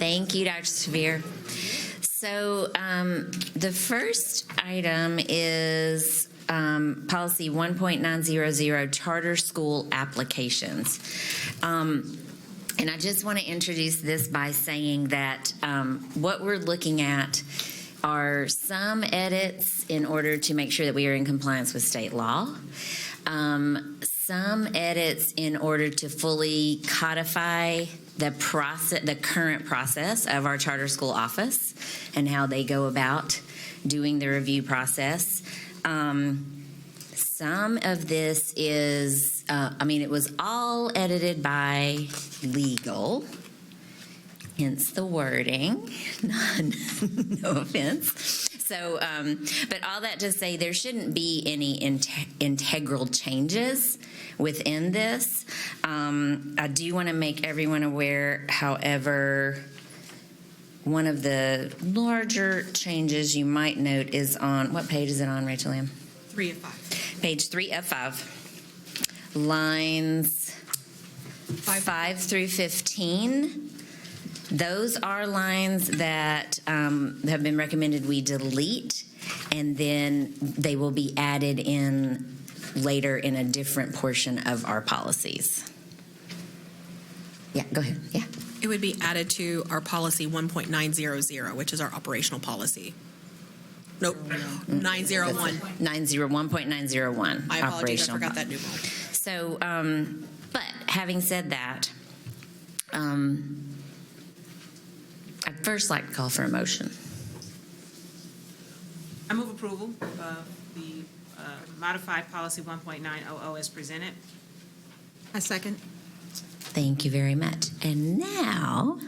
Thank you, Dr. Severe. So the first item is policy 1.900, charter school applications. And I just want to introduce this by saying that what we're looking at are some edits in order to make sure that we are in compliance with state law. Some edits in order to fully codify the process, the current process of our charter school office and how they go about doing the review process. Some of this is, it was all edited by legal, hence the wording, no offense. So, but all that to say there shouldn't be any integral changes within this. I do want to make everyone aware, however, one of the larger changes you might note is on, what page is it on, Rachel Ann? 3 of 5. Page 3 of 5. Lines 5 through 15. Those are lines that have been recommended we delete, and then they will be added in later in a different portion of our policies. Yeah, go ahead. Yeah. It would be added to our policy 1.900, which is our operational policy. Nope, 901. 1.901. My apologies, I operational. forgot that new one. So, but having said that, I'd first like to call for a motion. I move approval of the modified policy 1.900 as presented. A second. Thank you very much. And now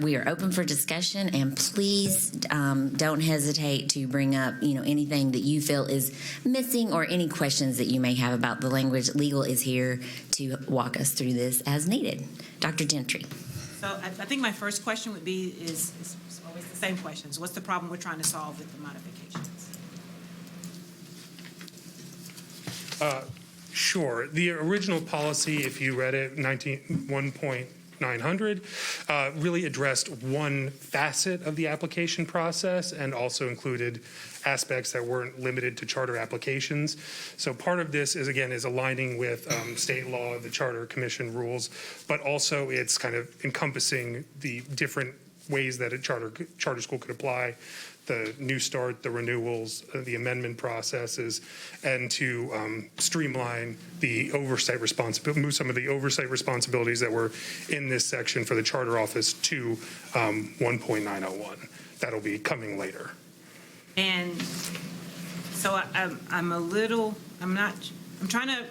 we are open for discussion, and please don't hesitate to bring up, anything that you feel is missing or any questions that you may have about the language. Legal is here to walk us through this as needed. Dr. Gentry. So I think my first question would be is always the same questions. What's the problem we're trying to solve with the modifications? Sure. The original policy, if you read it, 1.900, really addressed one facet of the application process and also included aspects that weren't limited to charter applications. So part of this is aligning with state law, the Charter Commission rules, but also it's kind of encompassing the different ways that a charter school could apply, the new start, the renewals, the amendment processes, and to streamline the oversight responsibility, move some of the oversight responsibilities that were in this section for the charter office to 1.901. That'll be coming later. And so I'm trying to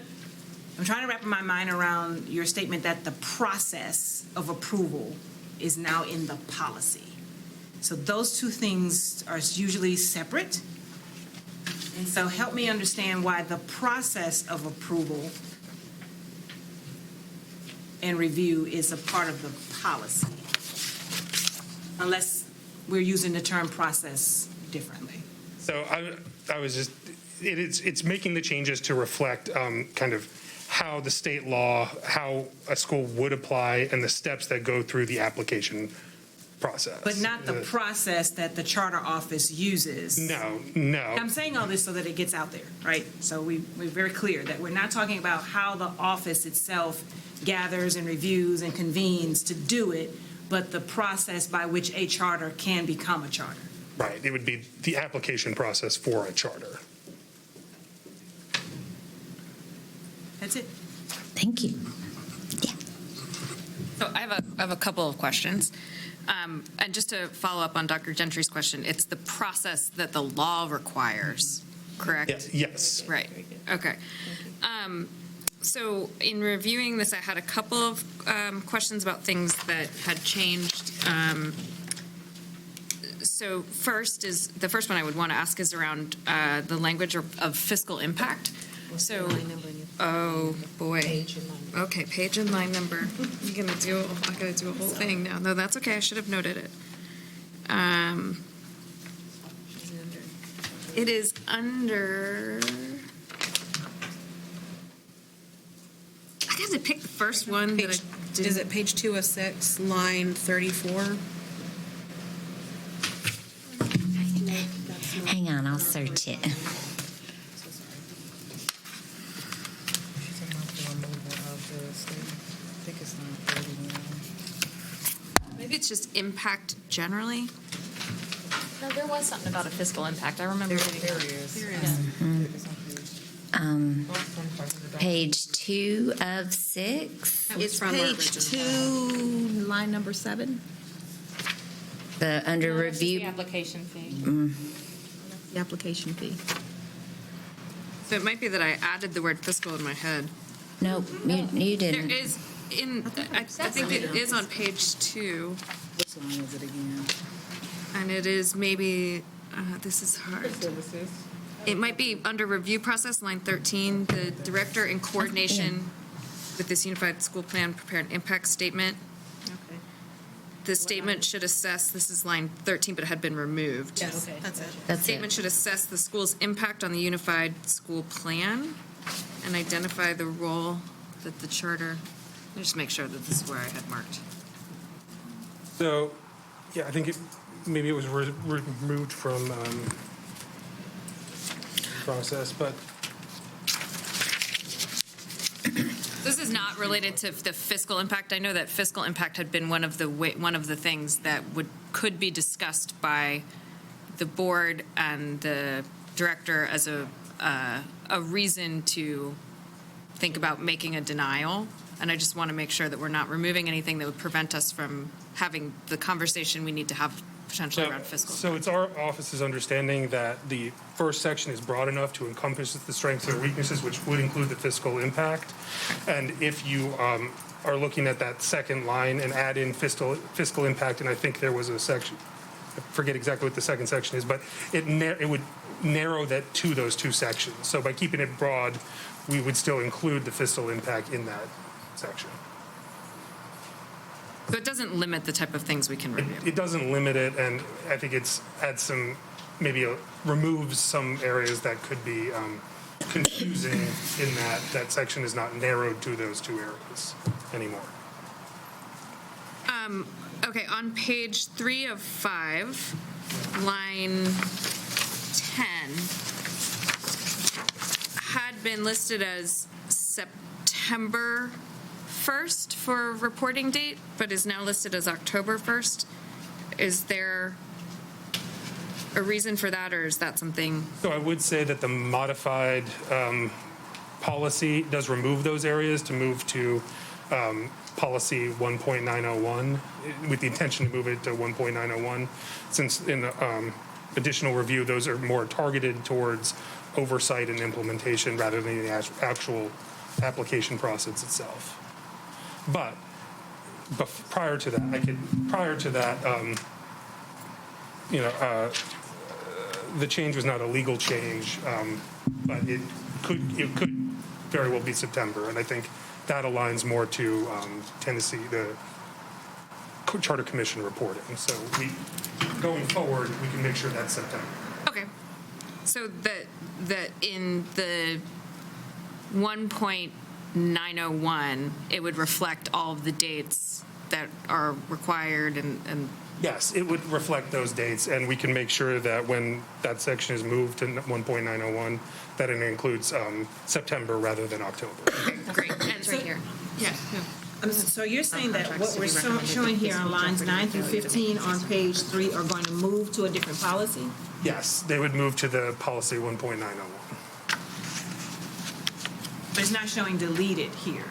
wrap my mind around your statement that the process of approval is now in the policy. So those two things are usually separate. And so help me understand why the process of approval and review is a part of the policy, unless we're using the term process differently. So I was just, it's making the changes to reflect kind of how the state law, how a school would apply, and the steps that go through the application process. But not the process that the charter office uses. No. I'm saying all this so that it gets out there, right? So we're very clear that we're not talking about how the office itself gathers and reviews and convenes to do it, but the process by which a charter can become a charter. Right. It would be the application process for a charter. That's it. Thank you. Yeah. So I have a couple of questions. And just to follow up on Dr. Gentry's question, it's the process that the law requires, correct? Yes. Right. Okay. So in reviewing this, I had a couple of questions about things that had changed. So the first one I would want to ask is around the language of fiscal impact. So, oh boy. Okay, page and line number. I gotta do a whole thing now. No, that's okay. I should have noted it. It is under. I got to pick the first one that I Is it page 2 of 6, line 34? Hang on, I'll search it. Maybe it's just impact generally. No, there was something about a fiscal impact. I remember reading that. There is. Page 2 of 6, That was It's from our page original 2, line number 7, the under No, that's just the review. application fee. the application fee. So it might be that I added the word fiscal in my head. Nope, you There didn't. is I think it is on page 2, Which line is it again? and it is maybe, this is hard. Services? It might be under review process, line 13, the director in coordination with this unified school plan prepared an impact statement. Okay. The statement should assess, this is line 13, but it had been removed. Yes, Okay. that's it. That's Statement it. should assess the school's impact on the unified school plan and identify the role that the charter, let me just make sure that this is where I had marked. So, yeah, I think maybe it was removed from process, but This is not related to the fiscal impact. I know that fiscal impact had been one of the things that could be discussed by the board and the director as a reason to think about making a denial. And I just want to make sure that we're not removing anything that would prevent us from having the conversation we need to have potentially around fiscal. So it's our office's understanding that the first section is broad enough to encompass the strengths and weaknesses, which would include the fiscal impact. And if you are looking at that second line and add in fiscal impact, and I think there was a section, I forget exactly what the second section is, but it would narrow that to those two sections. So by keeping it broad, we would still include the fiscal impact in that section. So it doesn't limit the type of things we can review. It doesn't limit it, and I think it's adds some, maybe removes some areas that could be confusing in that section is not narrowed to those two areas anymore. Okay, on page 3 of 5, line 10, had been listed as September 1st for reporting date, but is now listed as October 1st. Is there a reason for that, or is that something? So I would say that the modified policy does remove those areas to move to policy 1.901 with the intention to move it to 1.901, since in additional review, those are more targeted towards oversight and implementation rather than the actual application process itself. But prior to that, the change was not a legal change, but it could very well be September, and I think that aligns more to Tennessee, the Charter Commission reporting. So going forward, we can make sure that's September. Okay. So that in the 1.901, it would reflect all of the dates that are required and Yes, it would reflect those dates, and we can make sure that when that section is moved to 1.901, that it includes September rather than October. great. And It's right here. yeah. So you're saying that what Contracts to we're be recommended showing here on fiscal lines jeopardy 9 through failure to 15 make on page 3 are going to move to a different policy? Yes, they would move to the policy 1.901. But it's not showing deleted here.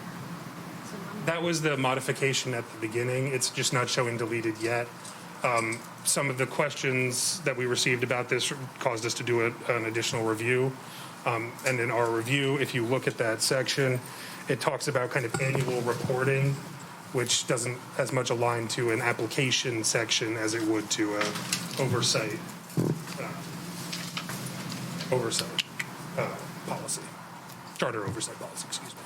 That was the modification at the beginning. It's just not showing deleted yet. Some of the questions that we received about this caused us to do an additional review. And in our review, if you look at that section, it talks about kind of annual reporting, which doesn't as much align to an application section as it would to a oversight policy, charter oversight policy, excuse me.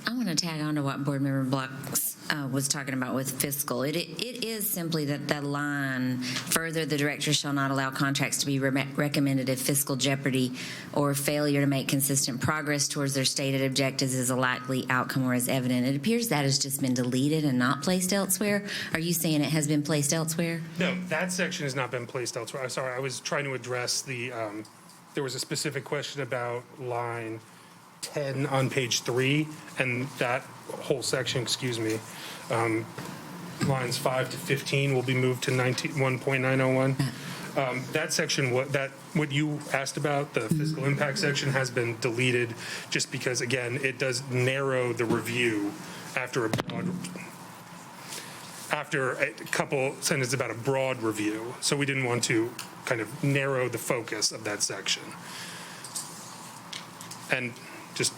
I want to tag on to what Board Member Block's was talking about with fiscal. It is simply that the line, further, the director shall not allow contracts to be recommended if fiscal jeopardy or failure to make consistent progress towards their stated objectives is a likely outcome or is evident. It appears that has just been deleted and not placed elsewhere. Are you saying it has been placed elsewhere? No, that section has not been placed elsewhere. I'm sorry, I was trying to address there was a specific question about line 10 on page 3, and that whole section, lines 5 to 15 will be moved to 1.901. That section, what you asked about, the fiscal impact section, has been deleted just because, again, it does narrow the review after a couple sentences about a broad review. So we didn't want to kind of narrow the focus of that section. And just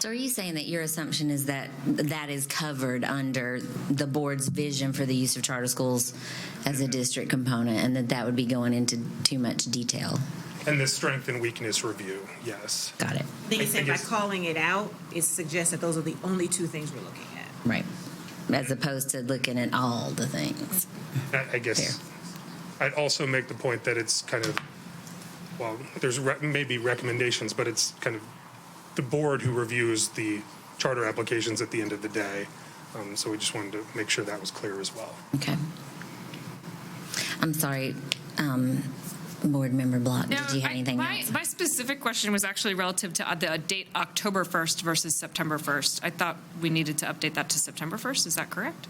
So are you saying that your assumption is that that is covered under the board's vision for the use of charter schools as a district component, and that would be going into too much detail? and the strength and weakness review, yes. Got it. I think it's I by guess- calling it out, it suggests that those are the only two things we're looking at. Right. As opposed to looking at all the things. I guess I'd also make the point that it's kind of, well, there's maybe recommendations, but it's kind of the board who reviews the charter applications at the end of the day. So we just wanted to make sure that was clear as well. Okay. I'm sorry, Board Member Block, did you have anything else? My specific question was actually relative to the date October 1st versus September 1st. I thought we needed to update that to September 1st. Is that correct?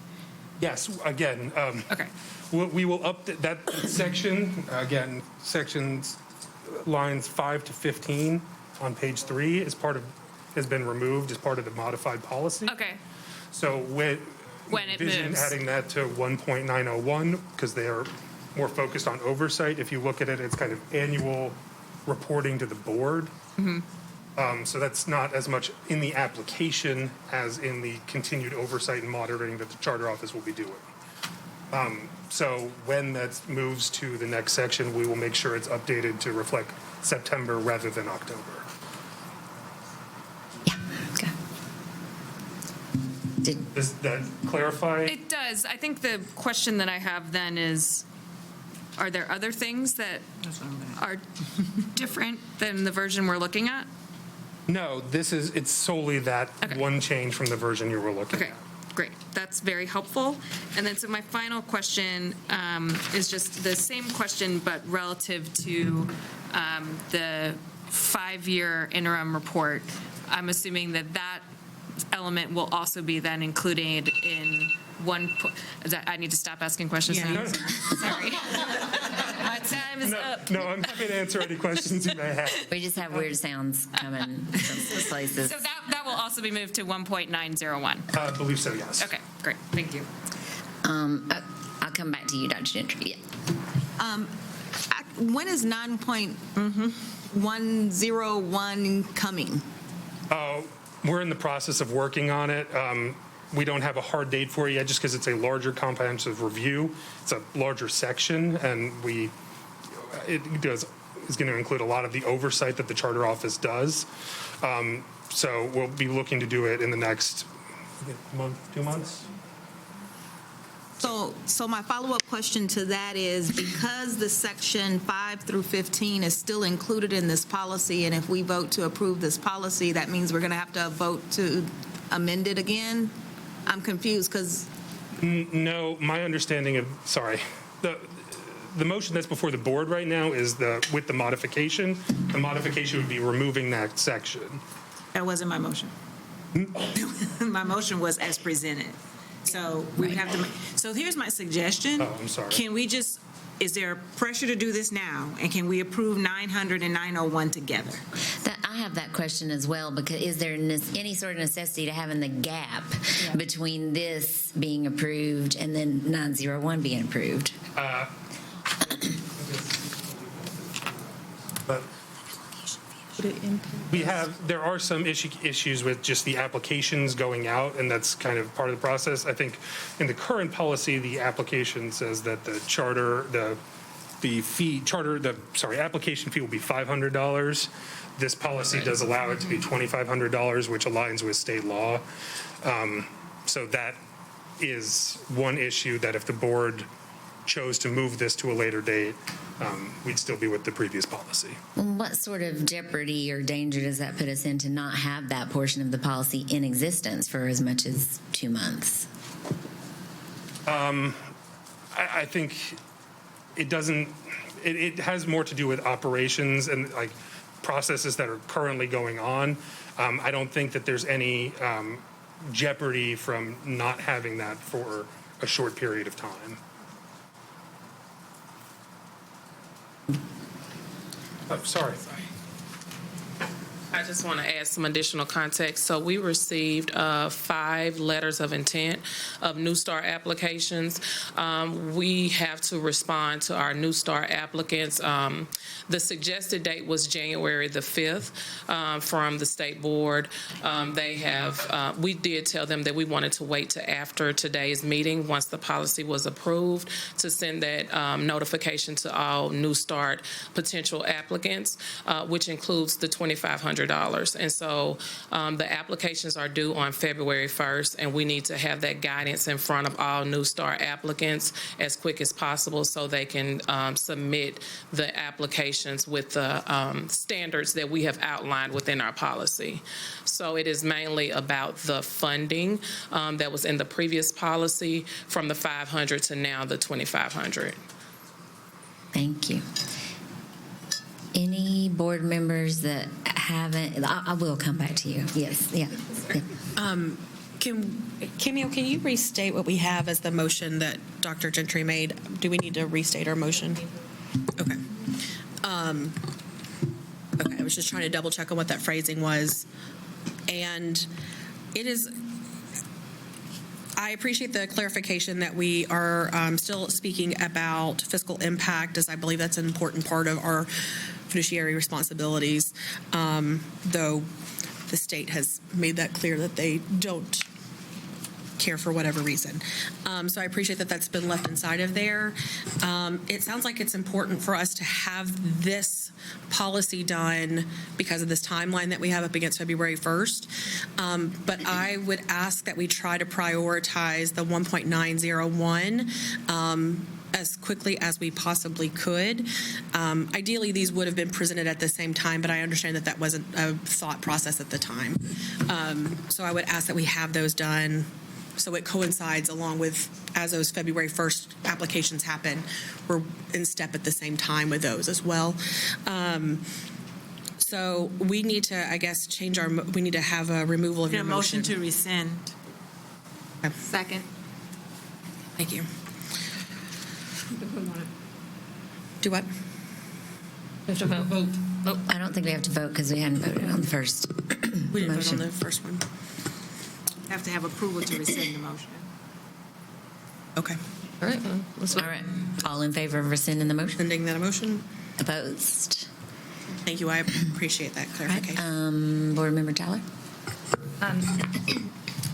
Yes, again, Okay. we will update that section, again, sections, lines 5 to 15 on page 3 has been removed as part of the modified policy. Okay. So when it envision moves. adding that to 1.901, because they are more focused on oversight. If you look at it, it's kind of annual reporting to the board. So that's not as much in the application as in the continued oversight and monitoring that the charter office will be doing. So when that moves to the next section, we will make sure it's updated to reflect September rather than October. Yeah, okay. Does that clarify? It does. I think the question that I have then is, are there other things that are different than the version we're looking at? No, it's solely that Okay. one change from the version you were looking Okay, at. great. That's very helpful. And then, so my final question is just the same question, but relative to the 5-year interim report. I'm assuming that element will also be then included in I need to stop asking questions. Yeah. Sorry. My time is up. No, I'm happy to answer any questions you may have. We just have weird sounds coming from places. So that will also be moved to 1.901. I believe so, yes. Okay, great. Thank you. I'll come back to you, Dr. Gentry. Yeah. When is 9.101 coming? We're in the process of working on it. We don't have a hard date for it yet, just because it's a larger comprehensive review. It's a larger section, and is going to include a lot of the oversight that the charter office does. So we'll be looking to do it in the next month, 2 months. So my follow-up question to that is, because the section 5 through 15 is still included in this policy, and if we vote to approve this policy, that means we're going to have to vote to amend it again? I'm confused because... No, my understanding the motion that's before the board right now is with the modification. The modification would be removing that section. That wasn't my motion. My motion was as presented. So we have to, so here's my suggestion. Oh, I'm sorry. Can we just, is there pressure to do this now? And can we approve 900 and 901 together? I have that question as well, because is there any sort of necessity to having the gap between this being approved and then 901 being approved? But there are some issues with just the applications going out, and that's kind of part of the process. I think in the current policy, the application says that the charter, the the application fee will be $500. This policy does allow it to be $2,500, which aligns with state law. So that is one issue that if the board chose to move this to a later date, we'd still be with the previous policy. What sort of jeopardy or danger does that put us in to not have that portion of the policy in existence for as much as 2 months? I think it doesn't, it has more to do with operations and like processes that are currently going on. I don't think that there's any jeopardy from not having that for a short period of time. Oh, sorry. I just want to add some additional context. So we received 5 letters of intent of New Start applications. We have to respond to our New Start applicants. The suggested date was January the 5th from the state board. We did tell them that we wanted to wait to after today's meeting, once the policy was approved, to send that notification to all New Start potential applicants, which includes the $2,500. And so the applications are due on February 1st, and we need to have that guidance in front of all New Start applicants as quick as possible so they can submit the applications with the standards that we have outlined within our policy. So it is mainly about the funding that was in the previous policy from the $500 to now the $2,500. Thank you. Any board members that haven't, I will come back to you. Yes, yeah. Camille, can you restate what we have as the motion that Dr. Gentry made? Do we need to restate our motion? Okay. Okay, I was just trying to double check on what that phrasing was. And it is, I appreciate the clarification that we are still speaking about fiscal impact, as I believe that's an important part of our fiduciary responsibilities, though the state has made that clear that they don't care for whatever reason. So I appreciate that that's been left inside of there. It sounds like it's important for us to have this policy done because of this timeline that we have up against February 1st. But I would ask that we try to prioritize the 1.901 as quickly as we possibly could. Ideally, these would have been presented at the same time, but I understand that that wasn't a thought process at the time. So I would ask that we have those done so it coincides along with, as those February 1st applications happen, we're in step at the same time with those as well. So we need to, I guess, we need to have a removal of your motion. Motion to rescind. Second. Thank you. Do what? We have to vote. I don't think we have to vote because we hadn't voted on the first We didn't motion. vote on the first one. Have to have approval to rescind the motion. Okay. All right. Let's All vote. right. All in favor of rescinding the motion? Sending that a motion. Opposed? Thank you. I appreciate that clarification. Board Member Tyler?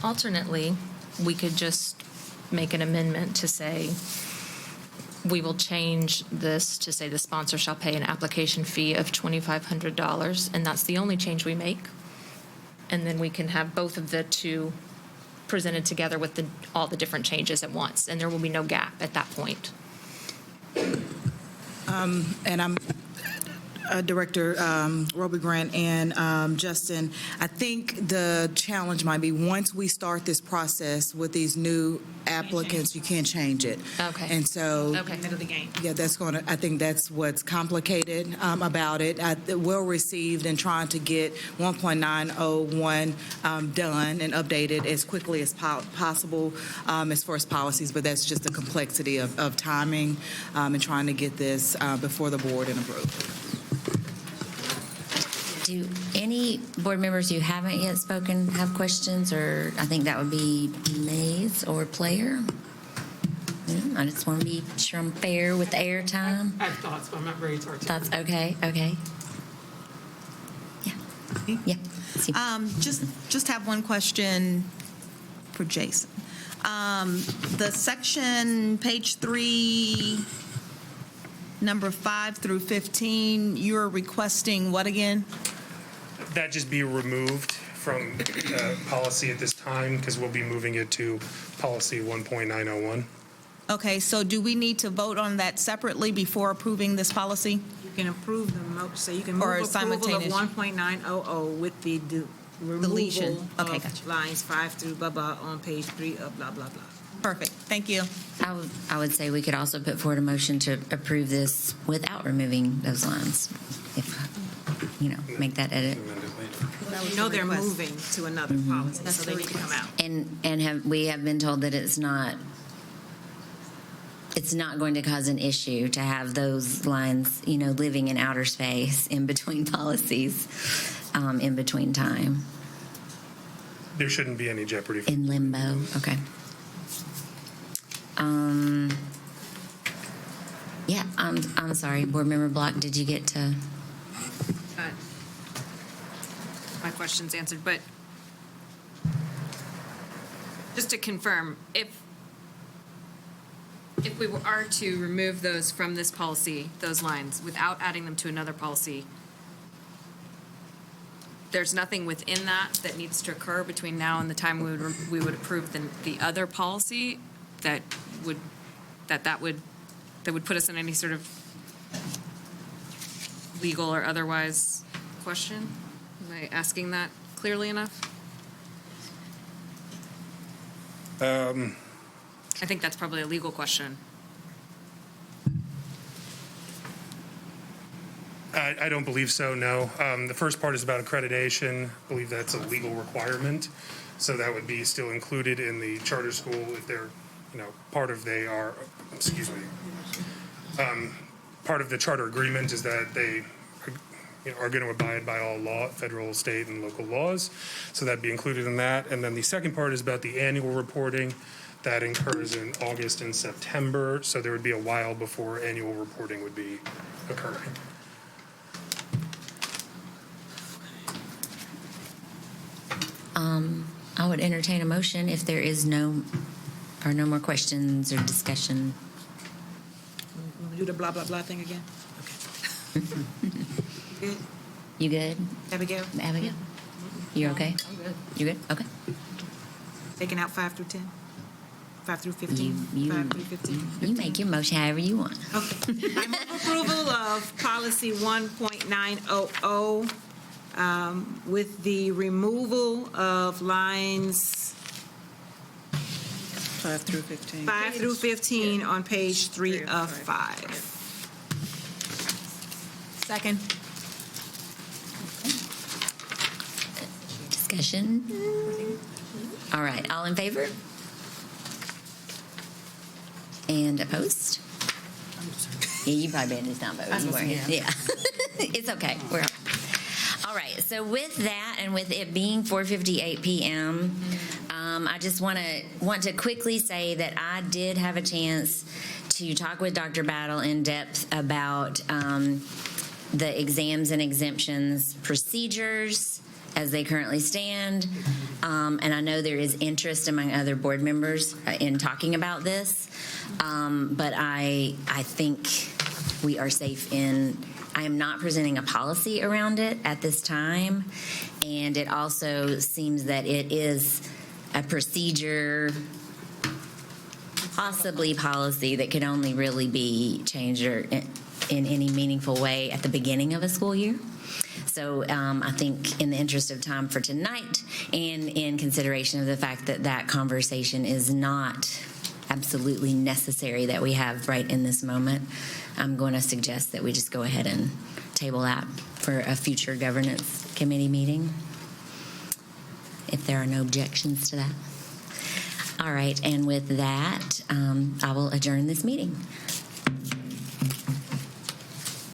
Alternately, we could just make an amendment to say, we will change this to say the sponsor shall pay an application fee of $2,500, and that's the only change we make. And then we can have both of the two presented together with all the different changes at once, and there will be no gap at that point. And I'm Director Roby Grant and Justin, I think the challenge might be once we start this process with these new applicants, you can't change it. Okay. And so, Okay. Middle of the game. yeah, I think that's what's complicated about it. Well received and trying to get 1.901 done and updated as quickly as possible as far as policies, but that's just the complexity of timing and trying to get this before the board and approved. Do any board members who haven't yet spoken have questions, or I think that would be Mays or Player? I just want to be sure I'm fair with the airtime. I have thoughts, but I'm not ready to articulate. Thoughts? Okay. Yeah. See. Just have one question for Jason. The section, page 3, Number 5 through 15, you're requesting what again? That just be removed from policy at this time because we'll be moving it to policy 1.901. Okay, so do we need to vote on that separately before approving this policy? You can approve so you can move Or approval of simultaneous. 1.900 with the Deletion. removal Okay, of gotcha. lines 5 through blah, blah, on page 3 of blah, blah, blah. Perfect, thank you. I would say we could also put forward a motion to approve this without removing those lines. If, make that edit. You know they're moving to another policy, so they need to come out. And we have been told that it's not going to cause an issue to have those lines, living in outer space in between policies, in between time. There shouldn't be any jeopardy. In limbo, okay. Yeah, I'm sorry, Board Member Block, did you get to? My question's answered, but just to confirm, if we are to remove those from this policy, those lines, without adding them to another policy, there's nothing within that needs to occur between now and the time we would approve the other policy that would put us in any sort of legal or otherwise question? Am I asking that clearly enough? I think that's probably a legal question. I don't believe so, no. The first part is about accreditation. I believe that's a legal requirement. So that would be still included in the charter school if they're, part of part of the charter agreement is that they are going to abide by all law, federal, state, and local laws. So that'd be included in that. And then the second part is about the annual reporting. That occurs in August and September. So there would be a while before annual reporting would be occurring. I would entertain a motion if there is no more questions or discussion. Do the blah, blah, blah thing again? Okay. Good? You good, Abigail? Abigail? You okay? I'm good. You good? Okay. Taking out 5 through 10? 5 through 15? You 5 through 15? You make your motion however you want. Okay. I move approval of policy 1.900 with the removal of lines 5 through 15. 5 through 15 on page 3 of 5. Second. Discussion? All right, all in favor? And opposed? Yeah, you probably better just not vote. You weren't. Yeah. It's okay. We're all right. So with that, and with it being 4:58 p.m., I just want to quickly say that I did have a chance to talk with Dr. Battle in depth about the exams and exemptions procedures as they currently stand. And I know there is interest among other board members in talking about this. But I think we are safe in, I am not presenting a policy around it at this time. And it also seems that it is a procedure, possibly policy, that could only really be changed or in any meaningful way at the beginning of a school year. So I think in the interest of time for tonight and in consideration of the fact that that conversation is not absolutely necessary that we have right in this moment, I'm going to suggest that we just go ahead and table that for a future governance committee meeting, if there are no objections to that. All right, and with that, I will adjourn this meeting.